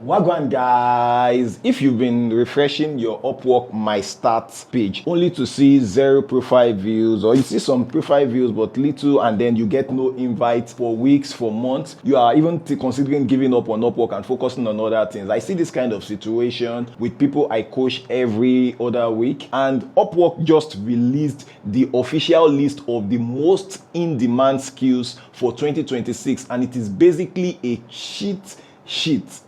Wagwan guys, if you've been refreshing your Upwork My Stats page only to see 0 profile views, or you see some profile views but little, and then you get no invites for weeks, for months, you are even considering giving up on Upwork and focusing on other things. I see this kind of situation with people I coach every other week, and Upwork just released the official list of the most in-demand skills for 2026, and it is basically a cheat sheet.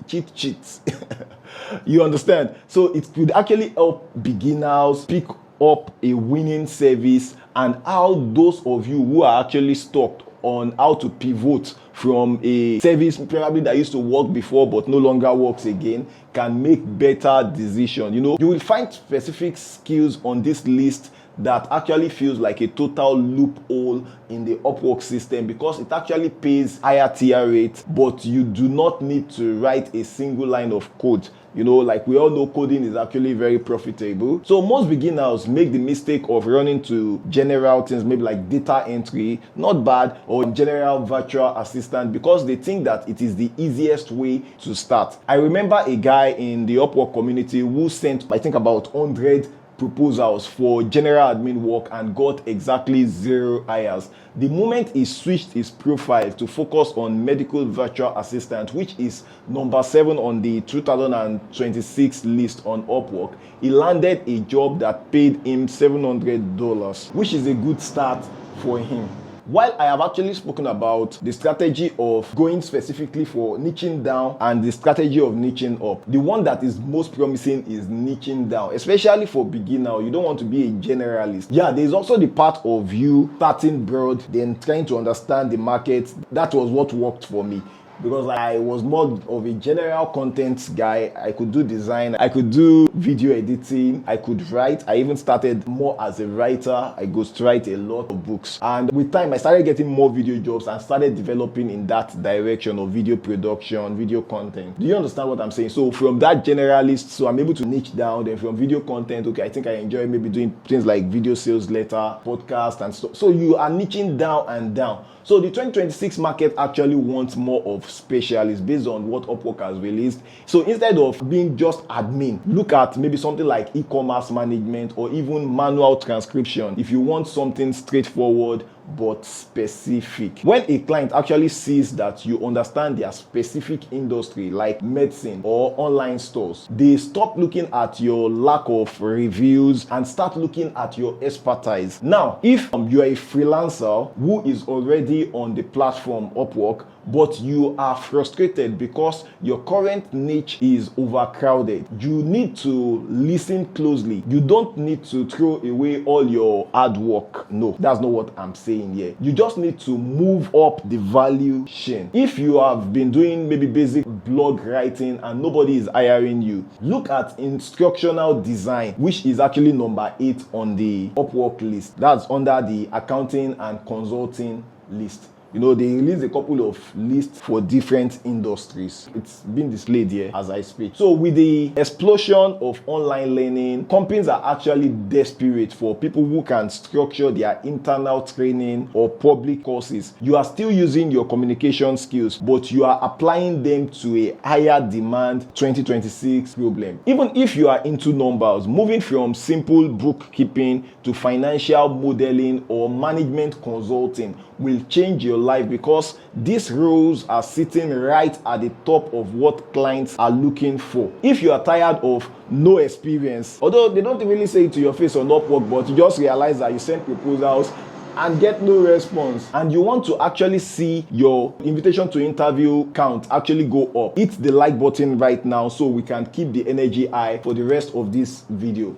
You understand? So it could actually help beginners pick up a winning service, and how those of you who are actually stuck on how to pivot from a service probably that used to work before but no longer works again can make better decisions. You will find specific skills on this list that actually feels like a total loophole in the Upwork system, because it actually pays higher tier rate, but you do not need to write a single line of code. Like we all know, coding is actually very profitable. So most beginners make the mistake of running to general things, maybe like data entry, not bad, or general virtual assistant, because they think that it is the easiest way to start. I remember a guy in the Upwork community who sent, I think, about 100 proposals for general admin work and got exactly 0 hires. The moment he switched his profile to focus on medical virtual assistant, which is number 7 on the 2026 list on Upwork, he landed a job that paid him $700, which is a good start for him. While I have actually spoken about the strategy of going specifically for niching down and the strategy of niching up, the one that is most promising is niching down, especially for beginner. You don't want to be a generalist. Yeah, there's also the part of you starting broad, then trying to understand the market. That was what worked for me, because I was more of a general content guy. I could do design, I could do video editing, I could write. I even started more as a writer. I ghostwrite a lot of books. And with time, I started getting more video jobs and started developing in that direction of video production, video content. Do you understand what I'm saying? So from that generalist, so I'm able to niche down. Then from video content, okay, I think I enjoy maybe doing things like video sales letter, podcast and stuff. So you are niching down and down. So the 2026 market actually wants more of specialists based on what Upwork has released. So instead of being just admin, look at maybe something like e-commerce management or even manual transcription if you want something straightforward but specific. When a client actually sees that you understand their specific industry, like medicine or online stores, they stop looking at your lack of reviews and start looking at your expertise. Now, if you are a freelancer who is already on the platform Upwork, but you are frustrated because your current niche is overcrowded, you need to listen closely. You don't need to throw away all your hard work. No, that's not what I'm saying here. You just need to move up the value chain. If you have been doing maybe basic blog writing and nobody is hiring you, look at instructional design, which is actually number 8 on the Upwork list. That's under the accounting and consulting list. They released a couple of lists for different industries. It's been displayed here as I speak. So with the explosion of online learning, companies are actually desperate for people who can structure their internal training or public courses. You are still using your communication skills, but you are applying them to a higher demand 2026 problem. Even if you are into numbers, moving from simple bookkeeping to financial modeling or management consulting will change your life, because these roles are sitting right at the top of what clients are looking for. If you are tired of no experience, although they don't really say it to your face on Upwork, but you just realize that you send proposals and get no response, and you want to actually see your invitation to interview count actually go up, hit the like button right now so we can keep the energy high for the rest of this video.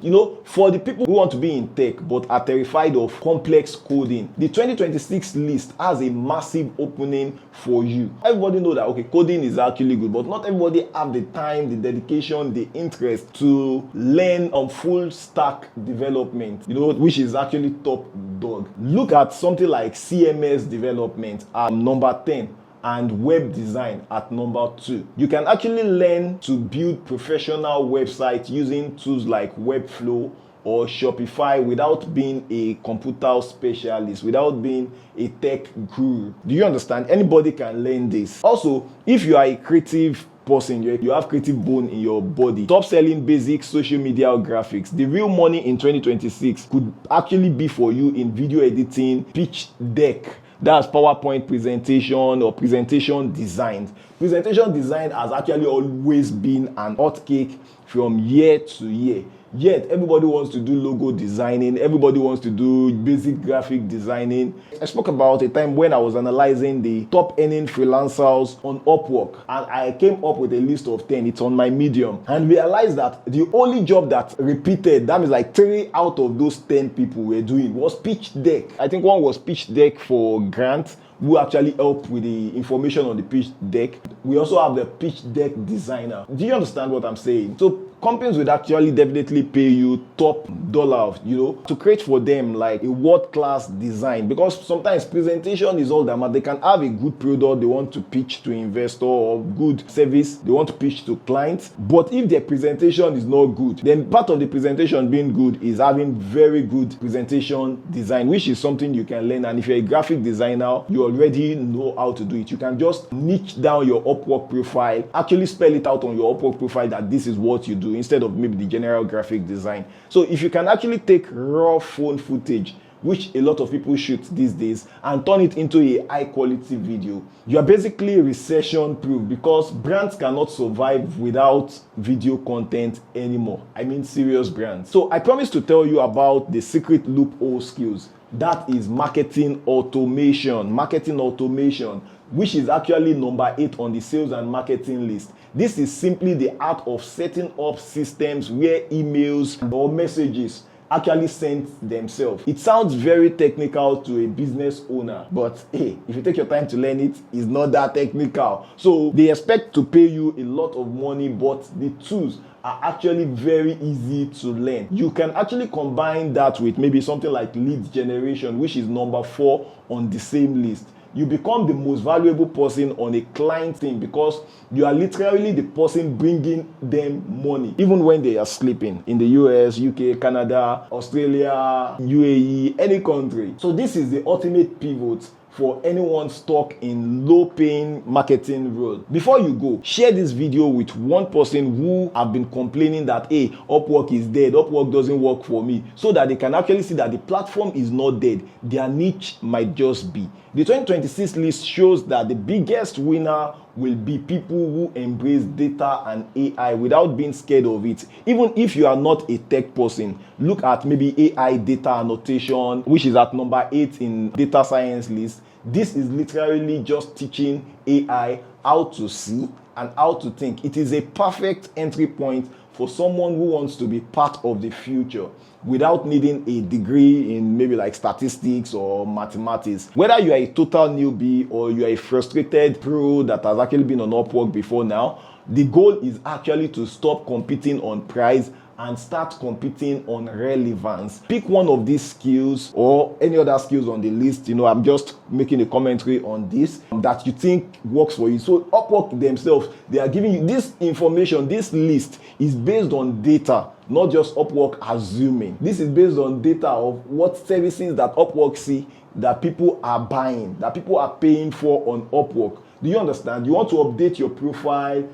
For the people who want to be in tech but are terrified of complex coding, the 2026 list has a massive opening for you. Everybody know that, okay, coding is actually good, but not everybody have the time, the dedication, the interest to learn on full stack development, which is actually top dog. Look at something like CMS development at number 10 and web design at number 2. You can actually learn to build professional websites using tools like Webflow or Shopify without being a computer specialist, without being a tech guru. Do you understand? Anybody can learn this. Also, if you are a creative person. You have creative bone in your body. Stop selling basic social media graphics. The real money in 2026 could actually be for you in video editing, pitch deck, that's PowerPoint presentation or presentation design. Presentation design has actually always been an hot cake from year to year. Yet everybody wants to do logo designing, everybody wants to do basic graphic designing. I spoke about a time when I was analyzing the top earning freelancers on Upwork, and I came up with a list of 10. It's on my Medium, and realized that the only job that repeated, that means like 3 out of those 10 people were doing, was pitch deck. I think one was pitch deck for Grant, who actually helped with the information on the pitch deck. We also have the pitch deck designer. Do you understand what I'm saying? So companies would actually definitely pay you top dollar, to create for them like a world-class design, because sometimes presentation is all that matters. They can have a good product they want to pitch to investor, or good service they want to pitch to clients, but if their presentation is not good, then part of the presentation being good is having very good presentation design, which is something you can learn. And if you're a graphic designer, you already know how to do it. You can just niche down your Upwork profile, actually spell it out on your Upwork profile that this is what you do, instead of maybe the general graphic design. So if you can actually take raw phone footage, which a lot of people shoot these days, and turn it into a high quality video, you are basically recession proof, because brands cannot survive without video content anymore. I mean serious brands. So I promise to tell you about the secret loophole skills. That is marketing automation. Marketing automation, which is actually number 8 on the sales and marketing list. This is simply the art of setting up systems where emails or messages actually send themselves. It sounds very technical to a business owner, but hey, if you take your time to learn it, it's not that technical. So they expect to pay you a lot of money, but the tools are actually very easy to learn. You can actually combine that with maybe something like lead generation, which is number 4 on the same list. You become the most valuable person on a client team, because you are literally the person bringing them money, even when they are sleeping in the US, UK, Canada, Australia, UAE, any country. So this is the ultimate pivot for anyone stuck in low-paying marketing role. Before you go, share this video with one person who have been complaining that, hey, Upwork is dead, Upwork doesn't work for me, so that they can actually see that the platform is not dead. Their niche might just be. The 2026 list shows that the biggest winner will be people who embrace data and AI without being scared of it. Even if you are not a tech person, look at maybe AI data annotation, which is at number 8 in data science list. This is literally just teaching AI how to see and how to think. It is a perfect entry point for someone who wants to be part of the future without needing a degree in maybe like statistics or mathematics. Whether you are a total newbie or you are a frustrated pro that has actually been on Upwork before now, the goal is actually to stop competing on price and start competing on relevance. Pick one of these skills or any other skills on the list. I'm just making a commentary on this that you think works for you. So Upwork themselves, they are giving you this information. This list is based on data, not just Upwork assuming. This is based on data of what services that Upwork see that people are buying, that people are paying for on Upwork. Do you understand? You want to update your profile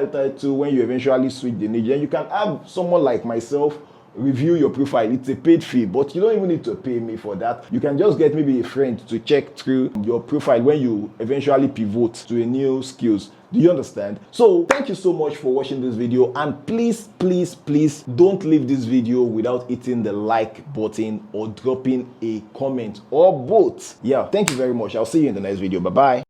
title when you eventually switch the niche. And you can have someone like myself review your profile. It's a paid fee, but you don't even need to pay me for that. You can just get maybe a friend to check through your profile when you eventually pivot to a new skills. Do you understand? So thank you so much for watching this video, and please don't leave this video without hitting the like button or dropping a comment or both. Yeah, thank you very much. I'll see you in the next video. Bye bye.